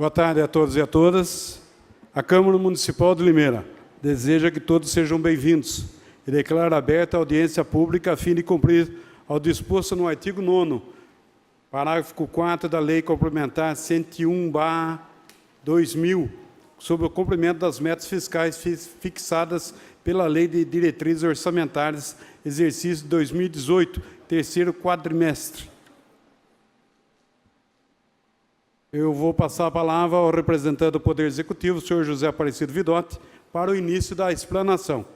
Boa tarde a todos e a todas. A Câmara Municipal de Limeira deseja que todos sejam bem-vindos e declara aberta a audiência pública a fim de cumprir ao disposto no artigo 9º, parágrafo 4º da Lei Complementar 101/2000, sobre o cumprimento das metas fiscais fixadas pela Lei de Diretrizes Orçamentárias, exercício 2018, terceiro quadrimestre. Eu vou passar a palavra ao representante do Poder Executivo, o senhor José Aparecido Vidotti, para o início da explanação.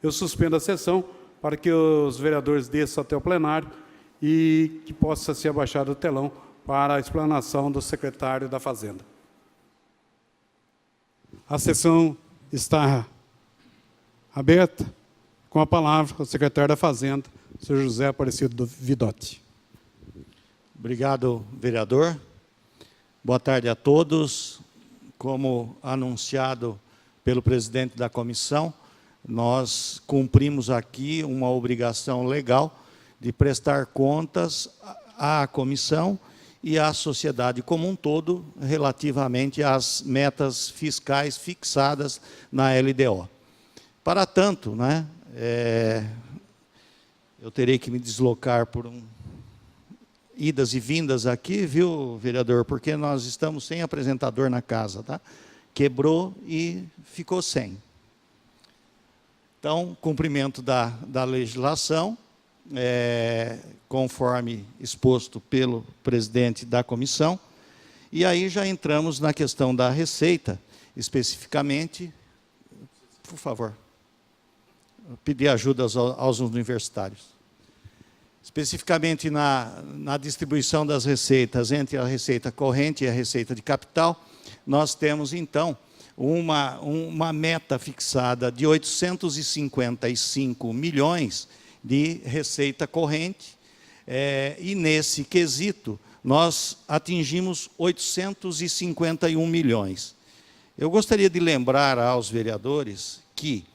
Eu suspendo a sessão para que os vereadores desçam até o plenário e que possa ser abaixado o telão para a explanação do secretário da Fazenda. A sessão está aberta. Com a palavra, o secretário da Fazenda, o senhor José Aparecido Vidotti. Obrigado, vereador. Boa tarde a todos. Como anunciado pelo presidente da comissão, nós cumprimos aqui uma obrigação legal de prestar contas à comissão e à sociedade como um todo relativamente às metas fiscais fixadas na LDO. Para tanto, eu terei que me deslocar por idas e vindas aqui, viu, vereador? Porque nós estamos sem apresentador na casa, tá? Quebrou e ficou sem. Então, cumprimento da legislação, conforme exposto pelo presidente da comissão. E aí já entramos na questão da receita, especificamente. Por favor, pedir ajuda aos universitários. Especificamente na distribuição das receitas entre a receita corrente e a receita de capital, nós temos, então, uma meta fixada de 855 milhões de receita corrente, e nesse quesito nós atingimos 851 milhões. Eu gostaria de lembrar aos vereadores que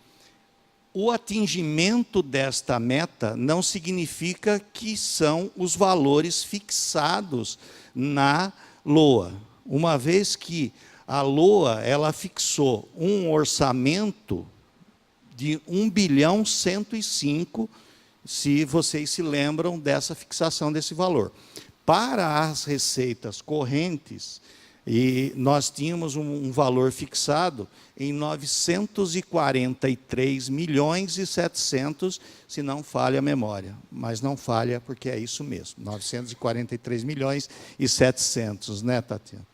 o atingimento desta meta não significa que são os valores fixados na LOA, uma vez que a LOA ela fixou um orçamento de 1.105 bilhão, se vocês se lembram dessa fixação desse valor. Para as receitas correntes, e nós tínhamos um valor fixado em 943 milhões e 700, se não falha a memória. Mas não falha porque é isso mesmo, 943 milhões e 700, né, Tatiana?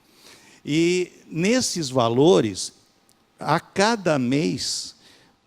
E nesses valores, a cada mês,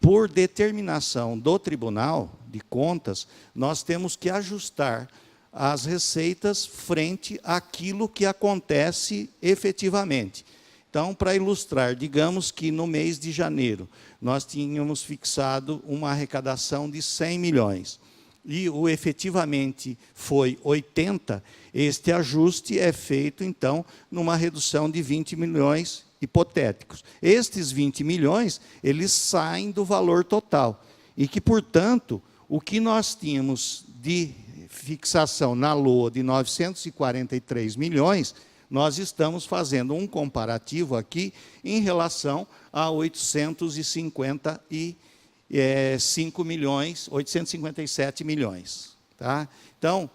por determinação do Tribunal de Contas, nós temos que ajustar as receitas frente àquilo que acontece efetivamente. Então, para ilustrar, digamos que no mês de janeiro, nós tínhamos fixado uma arrecadação de 100 milhões, e o efetivamente foi 80, este ajuste é feito, então, numa redução de 20 milhões hipotéticos. Estes 20 milhões, eles saem do valor total, e que, portanto, o que nós tínhamos de fixação na LOA de 943 milhões, nós estamos fazendo um comparativo aqui em relação a 857 milhões. Tá? Então,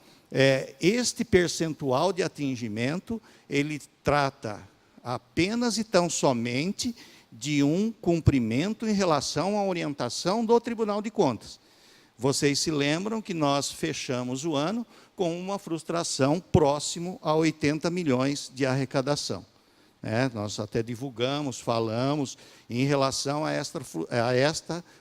este percentual de atingimento, ele trata apenas e tão somente de um cumprimento em relação à orientação do Tribunal de Contas. Vocês se lembram que nós fechamos o ano com uma frustração próximo a 80 milhões de arrecadação. Nós até divulgamos, falamos em relação a esta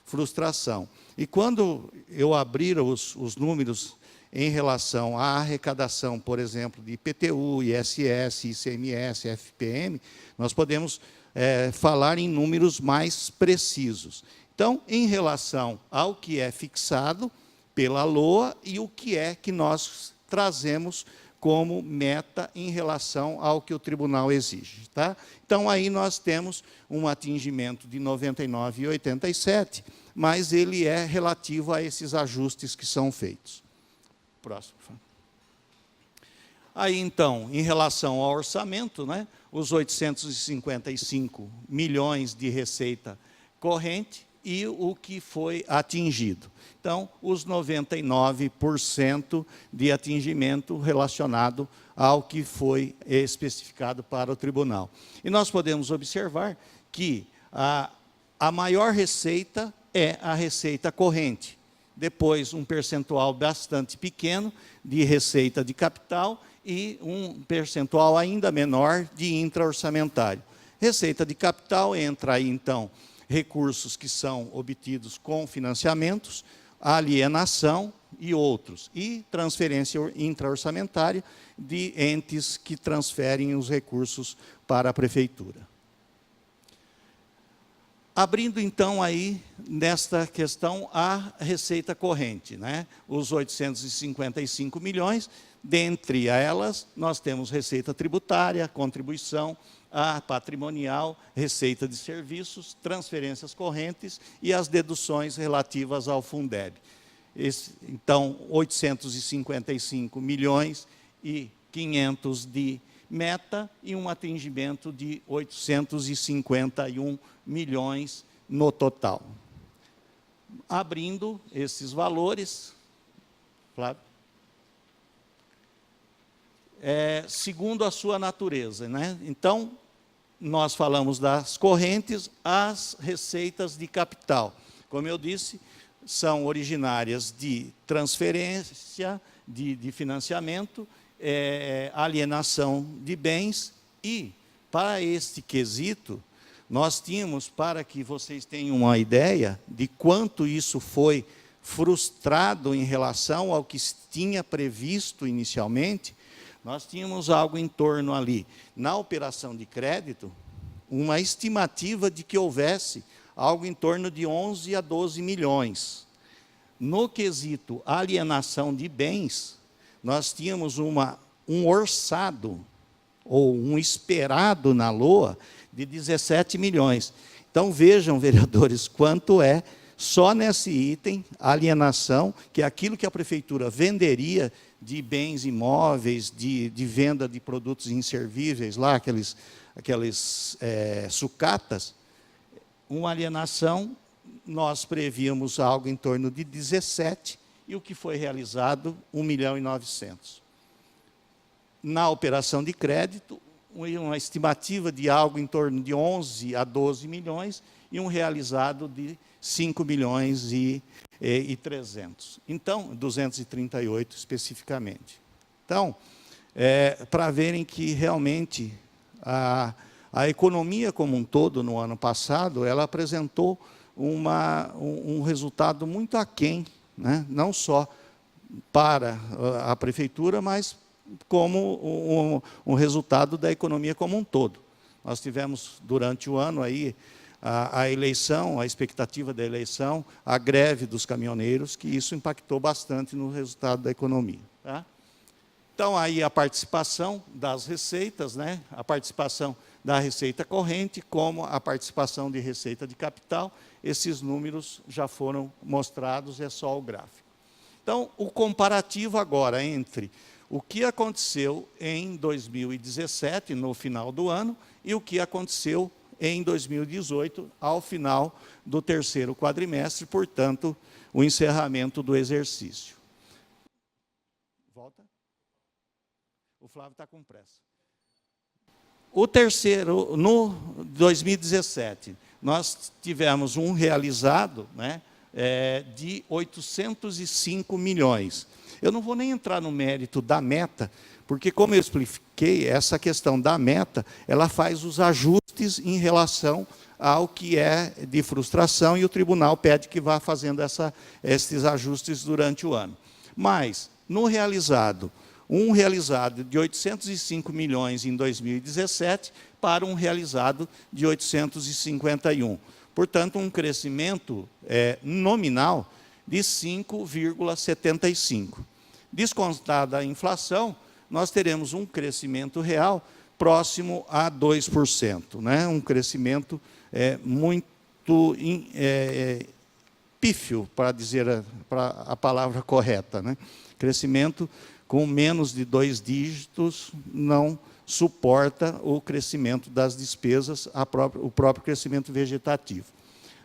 frustração. E quando eu abrir os números em relação à arrecadação, por exemplo, de IPTU, ISS, ICMS, FPM, nós podemos falar em números mais precisos. Então, em relação ao que é fixado pela LOA e o que é que nós trazemos como meta em relação ao que o tribunal exige. Tá? Então, aí nós temos um atingimento de 99,87, mas ele é relativo a esses ajustes que são feitos. Próximo. Aí, então, em relação ao orçamento, né, os 855 milhões de receita corrente e o que foi atingido. Então, os 99% de atingimento relacionado ao que foi especificado para o tribunal. E nós podemos observar que a maior receita é a receita corrente. Depois, um percentual bastante pequeno de receita de capital e um percentual ainda menor de intra-orçamentário. Receita de capital entra aí, então, recursos que são obtidos com financiamentos, alienação e outros, e transferência intra-orçamentária de entes que transferem os recursos para a prefeitura. Abrindo, então, aí, nesta questão, a receita corrente, né? Os 855 milhões, dentre elas, nós temos receita tributária, contribuição, a patrimonial, receita de serviços, transferências correntes e as deduções relativas ao Fundeb. Então, 855 milhões e 500 de meta e um atingimento de 851 milhões no total. Abrindo esses valores, Flávio, segundo a sua natureza, né? Então, nós falamos das correntes, as receitas de capital. Como eu disse, são originárias de transferência, de financiamento, alienação de bens e, para este quesito, nós tínhamos, para que vocês tenham uma ideia de quanto isso foi frustrado em relação ao que se tinha previsto inicialmente, nós tínhamos algo em torno ali, na operação de crédito, uma estimativa de que houvesse algo em torno de 11 a 12 milhões. No quesito alienação de bens, nós tínhamos um orçado, ou um esperado na LOA, de 17 milhões. Então, vejam, vereadores, quanto é, só nesse item, alienação, que é aquilo que a prefeitura venderia de bens imóveis, de venda de produtos inservíveis, lá, aqueles sucatas, uma alienação, nós prevíamos algo em torno de 17, e o que foi realizado, 1.900.000. Na operação de crédito, uma estimativa de algo em torno de 11 a 12 milhões, e um realizado de 5 milhões e 300. Então, 238 especificamente. Então, para verem que realmente a economia como um todo, no ano passado, ela apresentou um resultado muito aquém, não só para a prefeitura, mas como um resultado da economia como um todo. Nós tivemos, durante o ano, aí, a eleição, a expectativa da eleição, a greve dos caminhoneiros, que isso impactou bastante no resultado da economia. Tá? Então, aí a participação das receitas, a participação da receita corrente, como a participação de receita de capital, esses números já foram mostrados, é só o gráfico. Então, o comparativo agora entre o que aconteceu em 2017, no final do ano, e o que aconteceu em 2018, ao final do terceiro quadrimestre, portanto, o encerramento do exercício. Volta. O Flávio está com pressa. O terceiro, no 2017, nós tivemos um realizado de 805 milhões. Eu não vou nem entrar no mérito da meta, porque, como eu expliquei, essa questão da meta, ela faz os ajustes em relação ao que é de frustração, e o tribunal pede que vá fazendo esses ajustes durante o ano. Mas, no realizado, um realizado de 805 milhões em 2017 para um realizado de 851. Portanto, um crescimento nominal de 5,75. Descontada a inflação, nós teremos um crescimento real próximo a 2%, um crescimento muito pífio, para dizer a palavra correta, crescimento com menos de 2 dígitos não suporta o crescimento das despesas, o próprio crescimento vegetativo.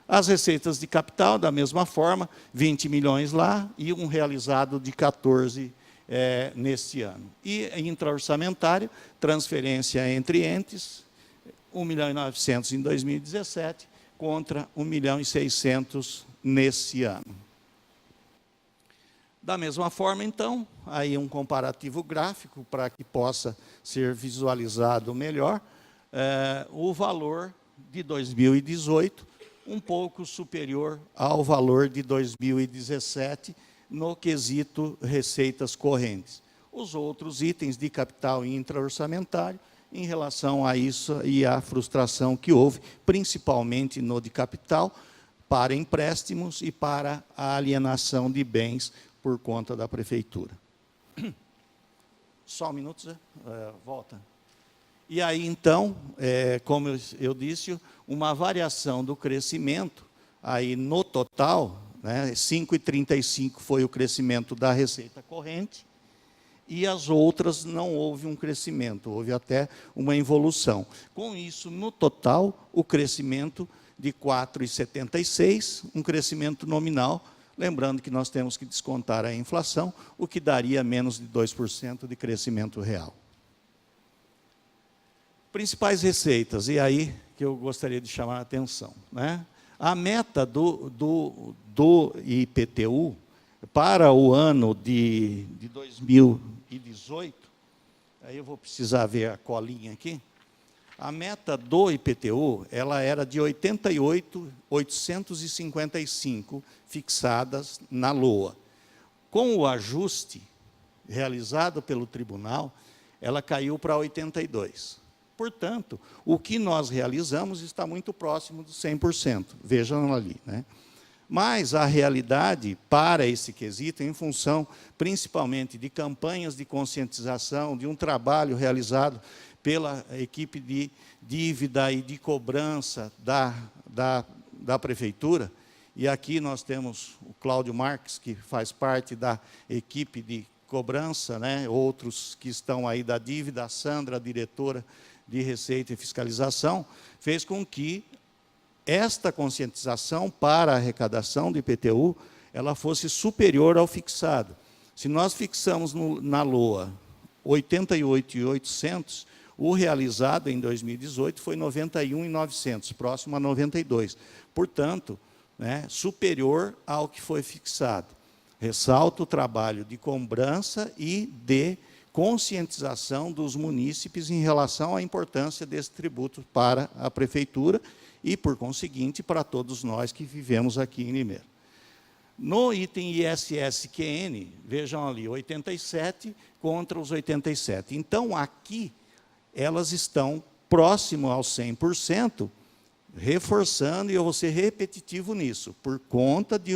As receitas de capital, da mesma forma, 20 milhões lá e um realizado de 14 neste ano. E intra-orçamentária, transferência entre entes, 1.900.000 em 2017, contra 1.600.000 nesse ano. Da mesma forma, então, aí um comparativo gráfico para que possa ser visualizado melhor, o valor de 2018, um pouco superior ao valor de 2017, no quesito receitas correntes. Os outros itens de capital intra-orçamentário, em relação a isso e à frustração que houve, principalmente no de capital, para empréstimos e para a alienação de bens por conta da prefeitura. Só um minuto, Zé? Volta. E aí, então, como eu disse, uma variação do crescimento, aí no total, né, 5,35 foi o crescimento da receita corrente, e as outras não houve um crescimento, houve até uma involução. Com isso, no total, o crescimento de 4,76, um crescimento nominal, lembrando que nós temos que descontar a inflação, o que daria menos de 2% de crescimento real. Principais receitas, e aí que eu gostaria de chamar a atenção, né? A meta do IPTU para o ano de 2018, aí eu vou precisar ver a colinha aqui, a meta do IPTU, ela era de 88.855 fixadas na LOA. Com o ajuste realizado pelo tribunal, ela caiu para 82. Portanto, o que nós realizamos está muito próximo dos 100%, vejam ali, né? Mas a realidade para esse quesito, em função principalmente de campanhas de conscientização, de um trabalho realizado pela equipe de dívida e de cobrança da prefeitura, e aqui nós temos o Cláudio Marques, que faz parte da equipe de cobrança, né? Outros que estão aí da dívida, a Sandra, a diretora de Receita e Fiscalização, fez com que esta conscientização para a arrecadação do IPTU, ela fosse superior ao fixado. Se nós fixamos na LOA 88.800, o realizado em 2018 foi 91.900, próximo a 92. Portanto, né, superior ao que foi fixado. Ressalto o trabalho de cobrança e de conscientização dos munícipes em relação à importância desse tributo para a prefeitura e, por conseguinte, para todos nós que vivemos aqui em Limeira. No item ISS-QN, vejam ali, 87 contra os 87. Então, aqui, elas estão próximo aos 100%, reforçando, e eu vou ser repetitivo nisso, por conta de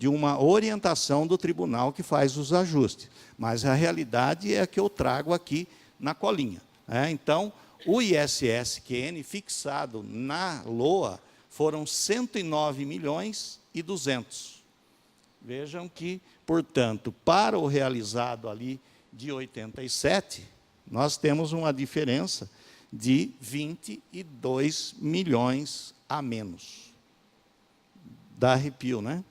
uma orientação do tribunal que faz os ajustes. Mas a realidade é a que eu trago aqui na colinha, né? Então, o ISS-QN fixado na LOA foram 109.200.000. Vejam que, portanto, para o realizado ali de 87, nós temos uma diferença de 22 milhões a menos. Dá arrepio, né?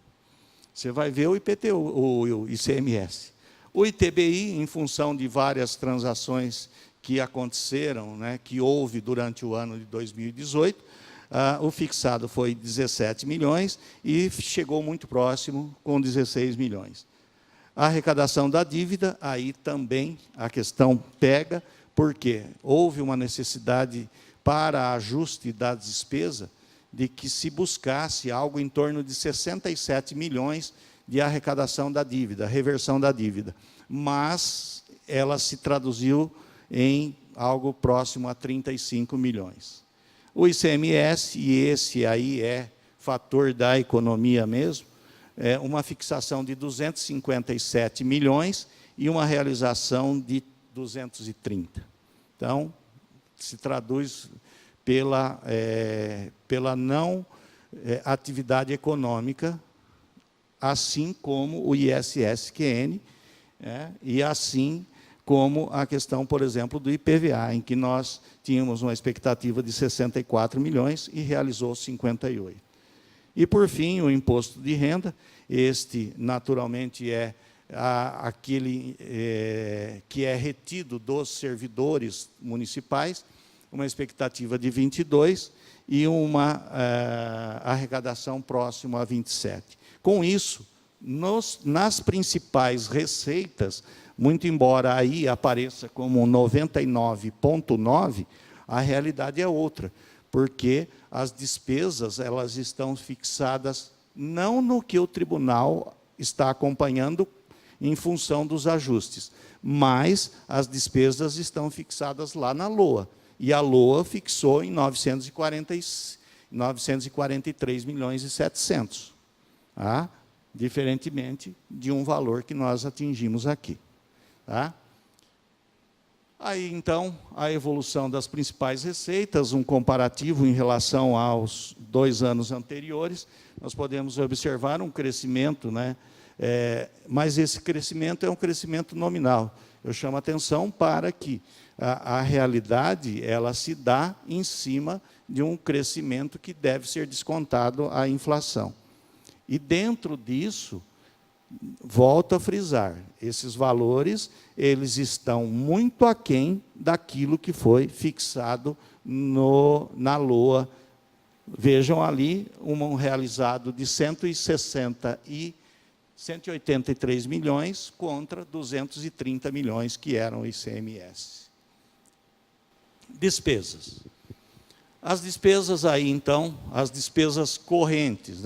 Você vai ver o IPTU, o ICMS. O ITBI, em função de várias transações que aconteceram, né, que houve durante o ano de 2018, o fixado foi 17 milhões e chegou muito próximo com 16 milhões. A arrecadação da dívida, aí também a questão pega, porque houve uma necessidade para ajuste da despesa de que se buscasse algo em torno de 67 milhões de arrecadação da dívida, reversão da dívida. Mas ela se traduziu em algo próximo a 35 milhões. O ICMS, e esse aí é fator da economia mesmo, é uma fixação de 257 milhões e uma realização de 230. Então, se traduz pela não atividade econômica, assim como o ISS-QN, e assim como a questão, por exemplo, do IPVA, em que nós tínhamos uma expectativa de 64 milhões e realizou 58. E, por fim, o imposto de renda, este, naturalmente, é aquele que é retido dos servidores municipais, uma expectativa de 22 e uma arrecadação próxima a 27. Com isso, nas principais receitas, muito embora aí apareça como 99,9, a realidade é outra, porque as despesas elas estão fixadas não no que o tribunal está acompanhando em função dos ajustes, mas as despesas estão fixadas lá na LOA, e a LOA fixou em 943 milhões e 700, tá? Diferentemente de um valor que nós atingimos aqui. Tá? Aí, então, a evolução das principais receitas, um comparativo em relação aos 2 anos anteriores, nós podemos observar um crescimento, mas esse crescimento é um crescimento nominal. Eu chamo a atenção para que a realidade ela se dá em cima de um crescimento que deve ser descontado à inflação. E, dentro disso, volto a frisar, esses valores eles estão muito aquém daquilo que foi fixado na LOA. Vejam ali um realizado de 183 milhões contra 230 milhões que eram o ICMS. Despesas. As despesas aí, então, as despesas correntes,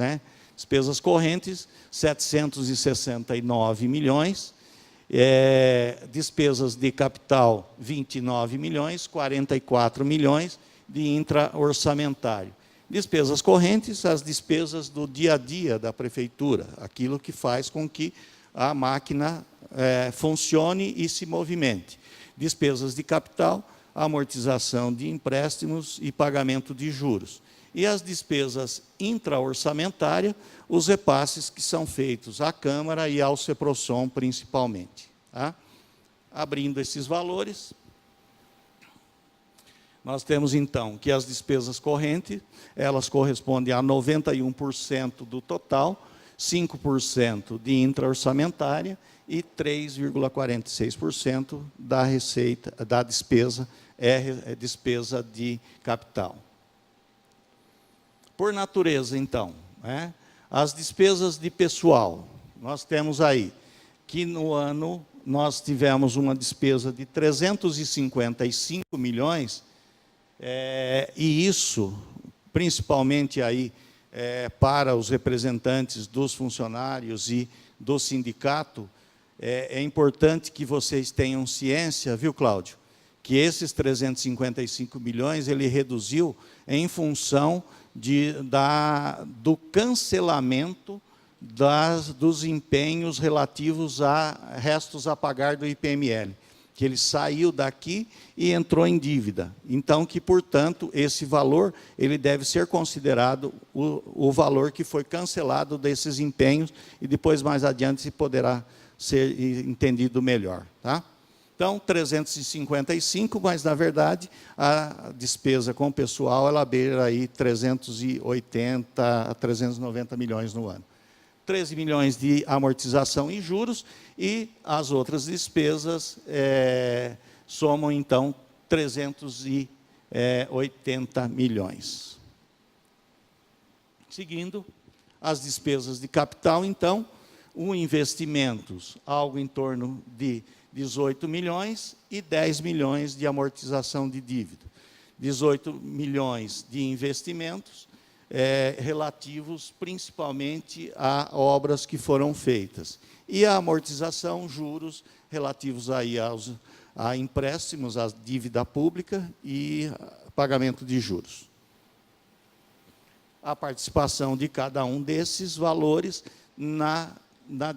Despesas correntes, 769 milhões, despesas de capital, 29 milhões, 44 milhões de intra-orçamentário. Despesas correntes, as despesas do dia a dia da prefeitura, aquilo que faz com que a máquina funcione e se movimente. Despesas de capital, amortização de empréstimos e pagamento de juros. E as despesas intra-orçamentárias, os repasses que são feitos à Câmara e ao CEPROSOM, principalmente. Tá? Abrindo esses valores, nós temos, então, que as despesas correntes, elas correspondem a 91% do total, 5% de intra-orçamentária e 3,46% da receita, da despesa, despesa de capital. Por natureza, então, as despesas de pessoal, nós temos aí que no ano nós tivemos uma despesa de 355 milhões, e isso, principalmente aí, para os representantes dos funcionários e do sindicato, é importante que vocês tenham ciência, viu, Cláudio, que esses 355 milhões ele reduziu em função do cancelamento dos empenhos relativos a restos a pagar do IPML, que ele saiu daqui e entrou em dívida. Então, que, portanto, esse valor ele deve ser considerado o valor que foi cancelado desses empenhos, e depois, mais adiante, poderá ser entendido melhor. Tá? Então, 355, mas, na verdade, a despesa com o pessoal, ela beira aí 380 a 390 milhões no ano. 13 milhões de amortização e juros, e as outras despesas somam, então, 380 milhões. Seguindo, as despesas de capital, então, investimentos, algo em torno de 18 milhões e 10 milhões de amortização de dívida. 18 milhões de investimentos, relativos principalmente a obras que foram feitas. E a amortização, juros, relativos aí a empréstimos, à dívida pública e pagamento de juros. A participação de cada um desses valores na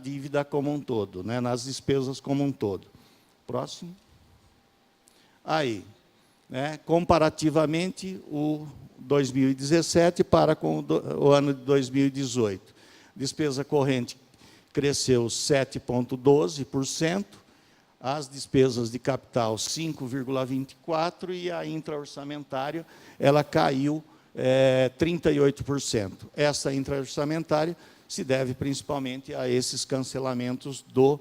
dívida como um todo, nas despesas como um todo. Próximo. Aí, comparativamente, o 2017 para com o ano de 2018. Despesa corrente cresceu 7,12%, as despesas de capital 5,24% e a intraorçamentária ela caiu 38%. Essa intraorçamentária se deve principalmente a esses cancelamentos do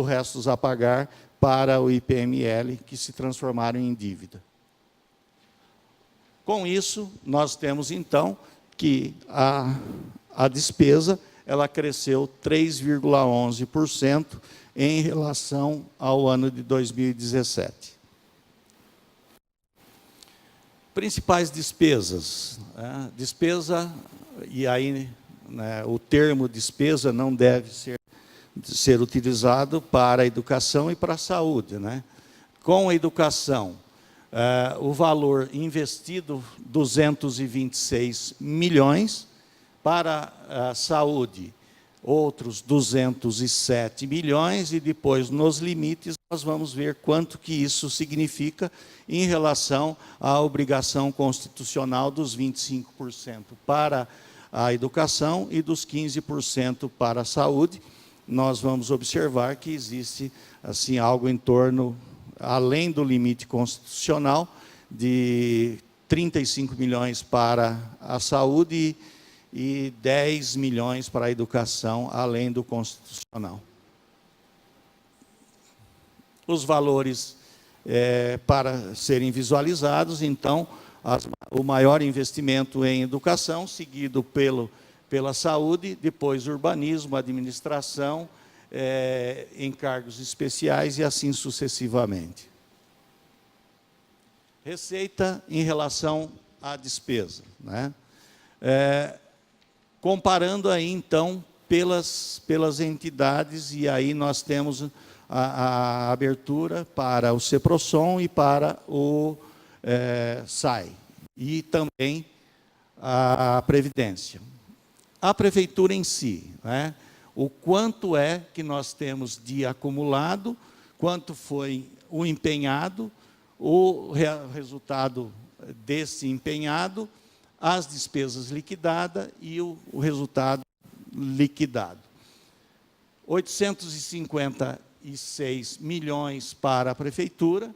restos a pagar para o IPML, que se transformaram em dívida. Com isso, nós temos, então, que a despesa ela cresceu 3,11% em relação ao ano de 2017. Principais despesas. Despesa, e aí o termo despesa não deve ser utilizado para a educação e para a saúde. Com a educação, o valor investido, 226 milhões, para a saúde, outros 207 milhões, e depois, nos limites, nós vamos ver quanto que isso significa em relação à obrigação constitucional dos 25% para a educação e dos 15% para a saúde. Nós vamos observar que existe assim algo em torno, além do limite constitucional, de 35 milhões para a saúde e 10 milhões para a educação, além do constitucional. Os valores para serem visualizados, então, o maior investimento em educação, seguido pela saúde, depois urbanismo, administração, encargos especiais e assim sucessivamente. Receita em relação à despesa. Comparando aí, então, pelas entidades, e aí nós temos a abertura para o CEPROSOM e para o SAI, e também a Previdência. A Prefeitura em si, o quanto é que nós temos de acumulado, quanto foi o empenhado, o resultado desse empenhado, as despesas liquidadas e o resultado liquidado. 856 milhões para a Prefeitura,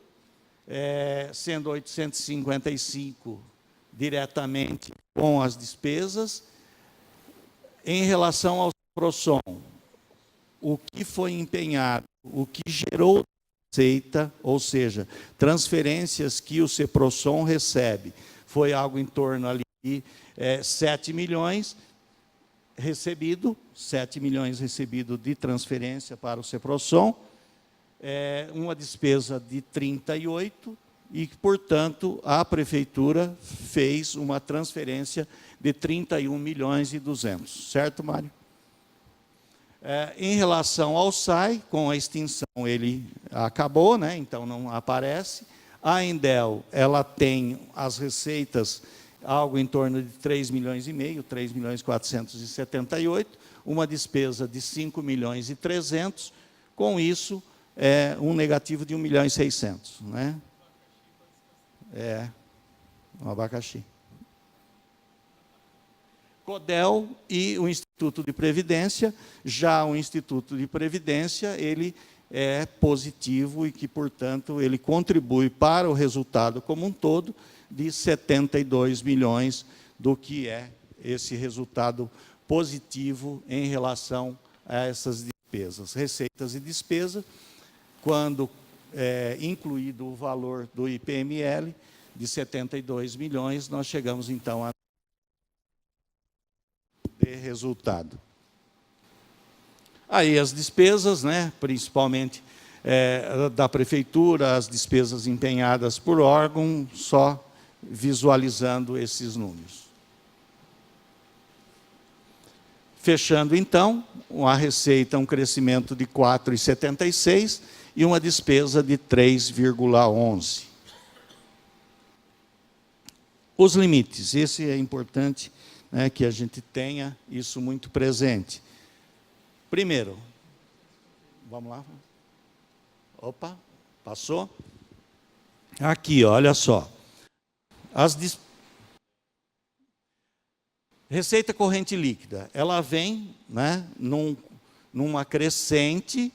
sendo 855 diretamente com as despesas. Em relação ao CEPROSOM, o que foi empenhado, o que gerou receita, ou seja, transferências que o CEPROSOM recebe, foi algo em torno ali de 7 milhões recebido, 7 milhões recebido de transferência para o CEPROSOM, uma despesa de 38, e, portanto, a Prefeitura fez uma transferência de 31 milhões e 200. Certo, Mário? Em relação ao SAI, com a extinção, ele acabou, então não aparece. A Endel, ela tem as receitas, algo em torno de 3 milhões e meio, 3 milhões 478, uma despesa de 5 milhões e 300, com isso, um negativo de 1 milhão e 600. Um abacaxi. CODEL e o Instituto de Previdência. Já o Instituto de Previdência, ele é positivo e que, portanto, ele contribui para o resultado como um todo de 72 milhões, do que é esse resultado positivo em relação a essas despesas. Receitas e despesas, quando incluído o valor do IPML, de 72 milhões, nós chegamos, então, a ter resultado. Aí as despesas, principalmente da Prefeitura, as despesas empenhadas por órgão, só visualizando esses números. Fechando, então, a receita, um crescimento de 4,76 e uma despesa de 3,11. Os limites, esse é importante, que a gente tenha isso muito presente. Primeiro, vamos lá. Opa, passou? Aqui, olha só. Receita corrente líquida, ela vem, né, numa crescente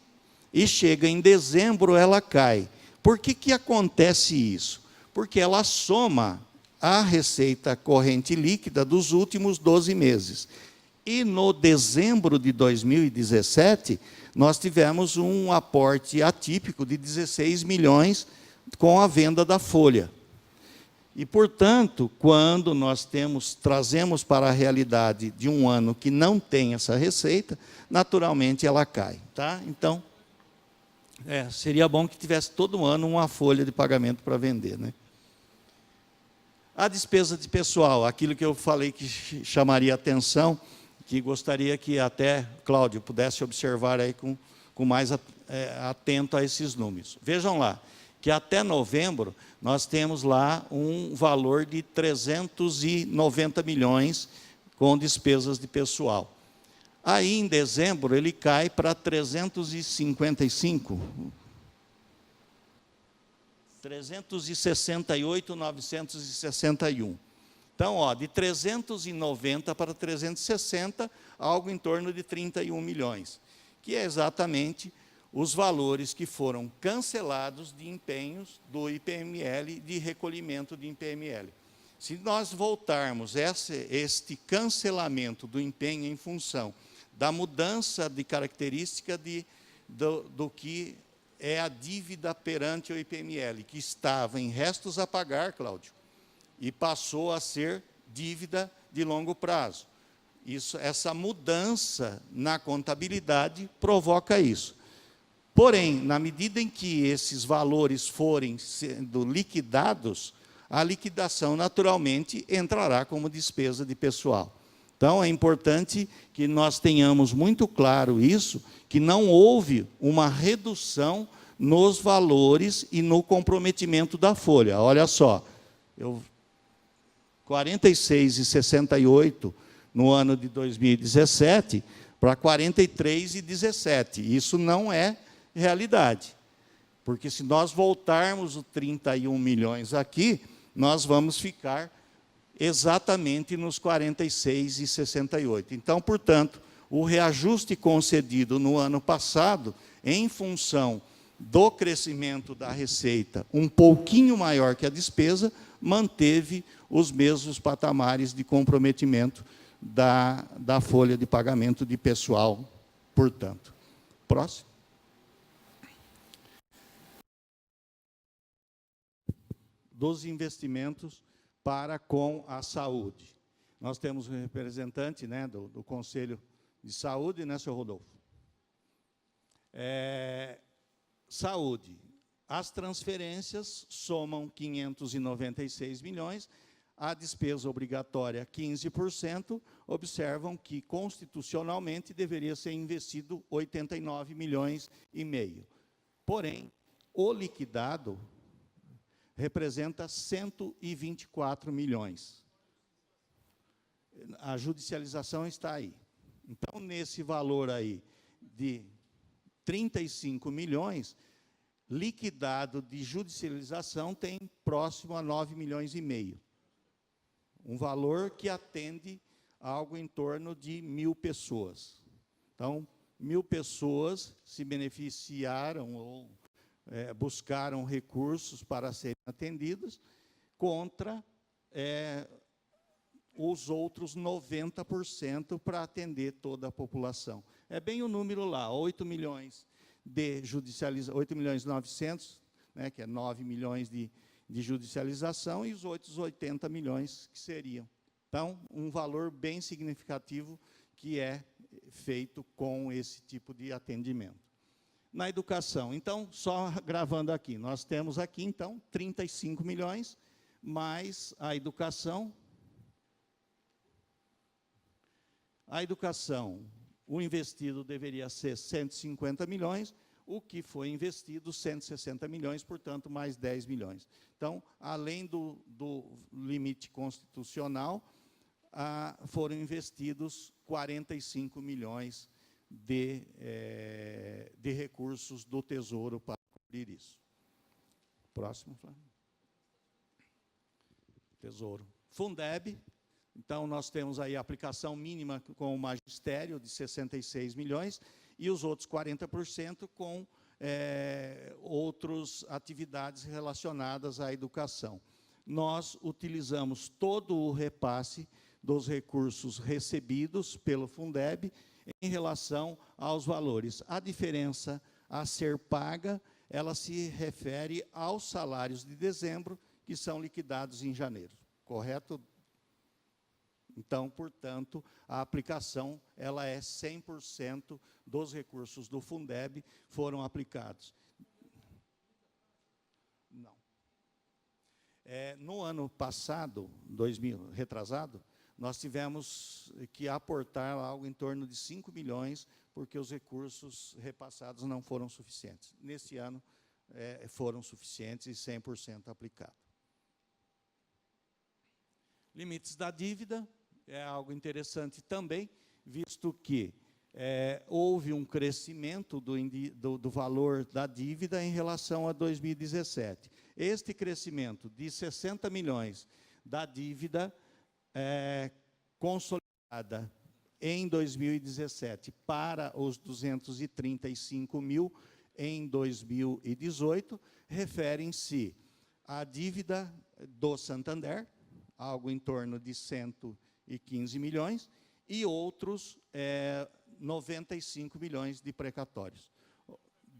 e chega em dezembro, ela cai. Por que acontece isso? Porque ela soma a receita corrente líquida dos últimos 12 meses. E no dezembro de 2017, nós tivemos um aporte atípico de 16 milhões com a venda da folha. E, portanto, quando nós trazemos para a realidade de um ano que não tem essa receita, naturalmente ela cai. Tá? Então, seria bom que tivesse todo ano uma folha de pagamento para vender, né? A despesa de pessoal, aquilo que eu falei que chamaria atenção, que gostaria que até Cláudio pudesse observar aí com mais atento a esses números. Vejam lá, que até novembro nós temos lá um valor de 390 milhões com despesas de pessoal. Aí, em dezembro, ele cai para 355. 368.961. Então, de 390 para 360, algo em torno de 31 milhões, que é exatamente os valores que foram cancelados de empenhos do IPML, de recolhimento de IPML. Se nós voltarmos este cancelamento do empenho em função da mudança de característica do que é a dívida perante o IPML, que estava em restos a pagar, Cláudio, e passou a ser dívida de longo prazo. Essa mudança na contabilidade provoca isso. Porém, na medida em que esses valores forem sendo liquidados, a liquidação naturalmente entrará como despesa de pessoal. Então, é importante que nós tenhamos muito claro isso, que não houve uma redução nos valores e no comprometimento da folha. Olha só, 46,68 no ano de 2017 para 43,17. Isso não é realidade. Porque se nós voltarmos os 31 milhões aqui, nós vamos ficar exatamente nos 46,68. Então, portanto, o reajuste concedido no ano passado, em função do crescimento da receita um pouquinho maior que a despesa, manteve os mesmos patamares de comprometimento da folha de pagamento de pessoal, portanto. Próximo. Dos investimentos para com a saúde. Nós temos um representante, né, do Conselho de Saúde, né, senhor Rodolfo? Saúde. As transferências somam 596 milhões, a despesa obrigatória 15%, observam que constitucionalmente deveria ser investido 89 milhões e meio. Porém, o liquidado representa 124 milhões. A judicialização está aí. Então, nesse valor aí de 35 milhões, liquidado de judicialização tem próximo a 9 milhões e meio. Um valor que atende algo em torno de 1.000 pessoas. Então, 1.000 pessoas se beneficiaram ou buscaram recursos para serem atendidos contra os outros 90% para atender toda a população. É bem o número lá, 8 milhões de judicialização, 8 milhões e 900, né, que é 9 milhões de judicialização, e os outros 80 milhões que seriam. Então, um valor bem significativo que é feito com esse tipo de atendimento. Na educação, então, só gravando aqui, nós temos aqui, então, 35 milhões, mais a educação. A educação, o investido deveria ser 150 milhões, o que foi investido 160 milhões, portanto, mais 10 milhões. Então, além do limite constitucional, foram investidos 45 milhões de recursos do Tesouro para cobrir isso. Próximo. Tesouro. Fundeb, Então, nós temos aí a aplicação mínima com o magistério, de 66 milhões, e os outros 40% com outras atividades relacionadas à educação. Nós utilizamos todo o repasse dos recursos recebidos pelo Fundeb em relação aos valores. A diferença a ser paga, ela se refere aos salários de dezembro, que são liquidados em janeiro. Correto? Então, portanto, a aplicação ela é 100% dos recursos do Fundeb foram aplicados. Não. No ano passado, retrasado, nós tivemos que aportar algo em torno de 5 milhões, porque os recursos repassados não foram suficientes. Neste ano, foram suficientes e 100% aplicado. Limites da dívida é algo interessante também, visto que houve um crescimento do valor da dívida em relação a 2017. Este crescimento de 60 milhões da dívida consolidada em 2017 para os 235 mil em 2018, referem-se à dívida do Santander, algo em torno de 115 milhões, e outros 95 milhões de precatórios.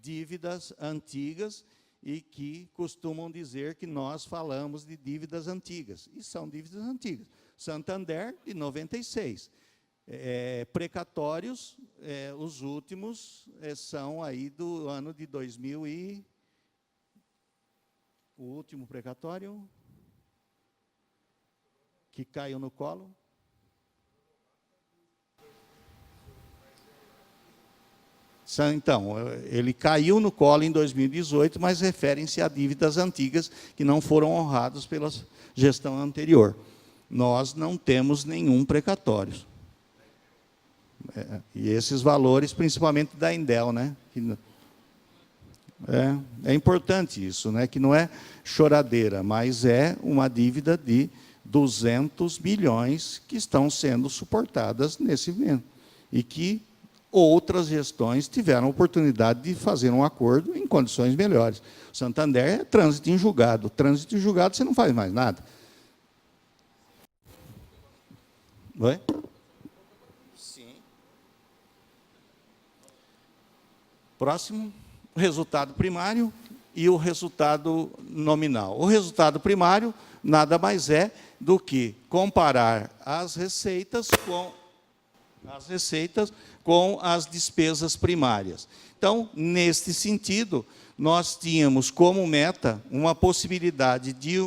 Dívidas antigas e que costumam dizer que nós falamos de dívidas antigas, e são dívidas antigas. Santander, de 96. Precatórios, os últimos são aí do ano de 2000 e... O último precatório que caiu no colo. Então, ele caiu no colo em 2018, mas referem-se a dívidas antigas que não foram honradas pela gestão anterior. Nós não temos nenhum precatório. E esses valores, principalmente da Indel, né? É importante isso, né? Que não é choradeira, mas é uma dívida de 200 bilhões que estão sendo suportadas nesse momento. E que outras gestões tiveram a oportunidade de fazer um acordo em condições melhores. O Santander é trânsito em julgado. Trânsito em julgado, você não faz mais nada. Oi? Sim. Próximo, o resultado primário e o resultado nominal. O resultado primário nada mais é do que comparar as receitas com as despesas primárias. Então, neste sentido, nós tínhamos como meta uma possibilidade de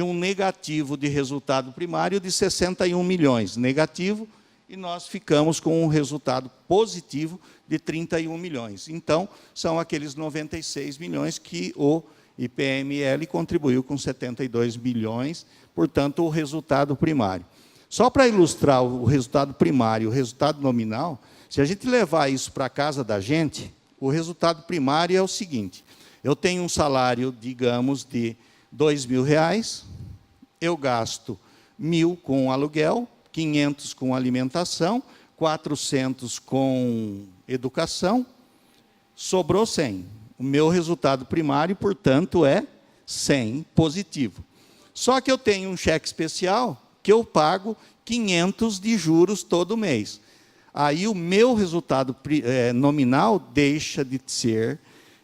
um negativo de resultado primário de 61 milhões, negativo, e nós ficamos com um resultado positivo de 31 milhões. Então, são aqueles 96 milhões que o IPML contribuiu com 72 milhões, portanto, o resultado primário. Só para ilustrar o resultado primário e o resultado nominal, se a gente levar isso para a casa da gente, o resultado primário é o seguinte: eu tenho um salário, digamos, de R$2.000, eu gasto 1.000 com aluguel, 500 com alimentação, 400 com educação, sobrou 100. O meu resultado primário, portanto, é 100 positivo. Só que eu tenho um cheque especial que eu pago 500 de juros todo mês. Aí o meu resultado nominal deixa de ser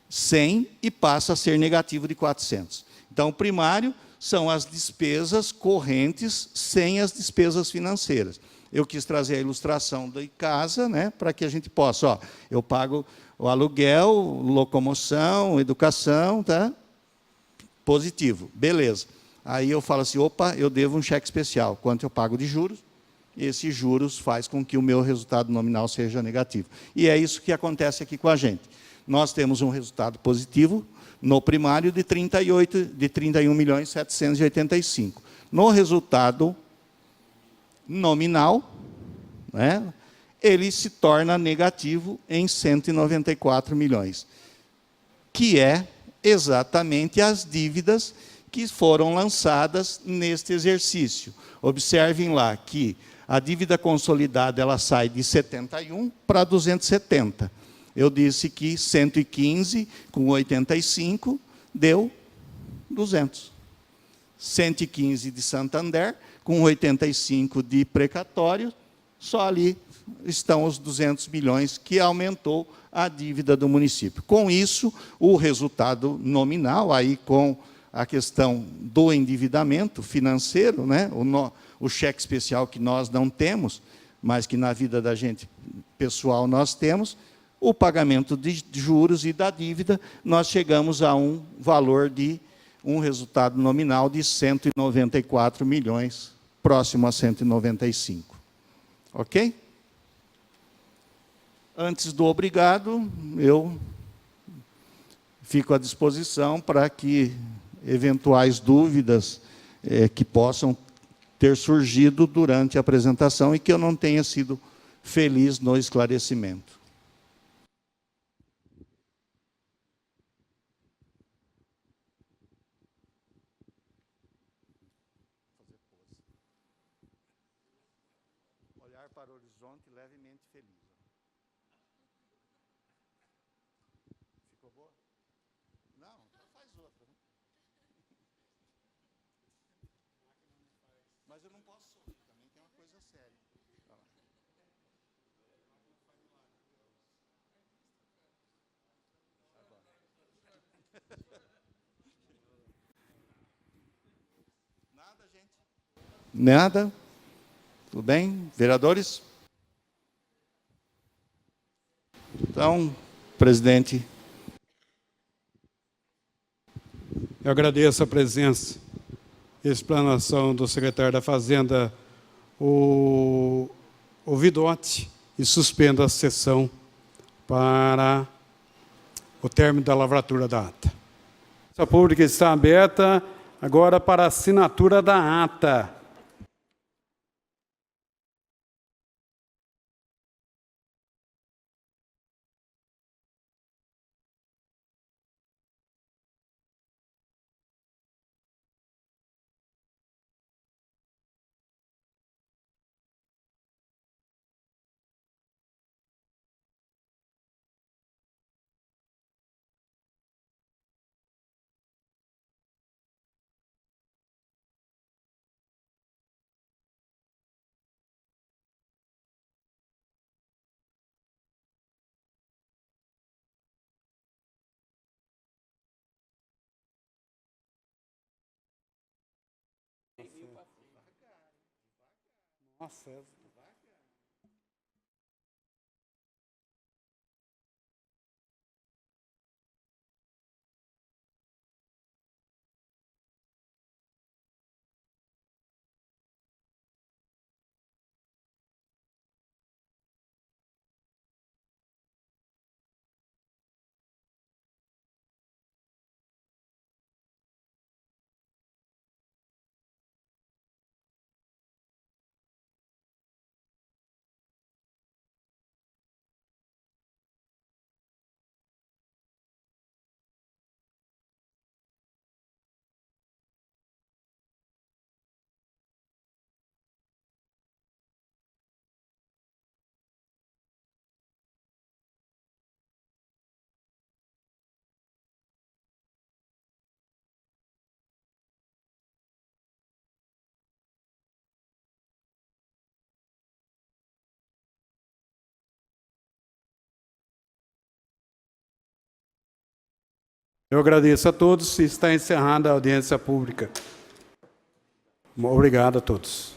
100 e passa a ser negativo de 400. Então, o primário são as despesas correntes sem as despesas financeiras. Eu quis trazer a ilustração da casa, né, para que a gente possa, eu pago o aluguel, locomoção, educação, tá? Positivo, beleza. Aí eu falo assim, opa, eu devo um cheque especial. Quanto eu pago de juros? Esses juros faz com que o meu resultado nominal seja negativo. E é isso que acontece aqui com a gente. Nós temos um resultado positivo no primário de 31.785.000. No resultado nominal, né, ele se torna negativo em 194 milhões, que é exatamente as dívidas que foram lançadas neste exercício. Observem lá que a dívida consolidada ela sai de 71 para 270. Eu disse que 115 com 85 deu 200. 115 de Santander, com 85 de precatório, só ali estão os 200 milhões que aumentou a dívida do município. Com isso, o resultado nominal, aí com a questão do endividamento financeiro, né, o cheque especial que nós não temos, mas que na vida da gente pessoal nós temos, o pagamento de juros e da dívida, nós chegamos a um valor de um resultado nominal de 194 milhões, próximo a 195. Ok? Antes do obrigado, eu fico à disposição para que eventuais dúvidas que possam ter surgido durante a apresentação e que eu não tenha sido feliz no esclarecimento. Olhar para o horizonte levemente feliz. Ficou boa? Não, faz outra. Né? Mas eu não posso sorrir, também tem uma coisa séria. Nada, gente? Nada? Tudo bem? Vereadores? Então, presidente. Eu agradeço a presença e explanação do secretário da Fazenda, o Vidotti, e suspendo a sessão para o término da lavratura da ata. A pública está aberta agora para a assinatura da ata. Nossa, eu agradeço a todos e está encerrada a audiência pública. Obrigado a todos.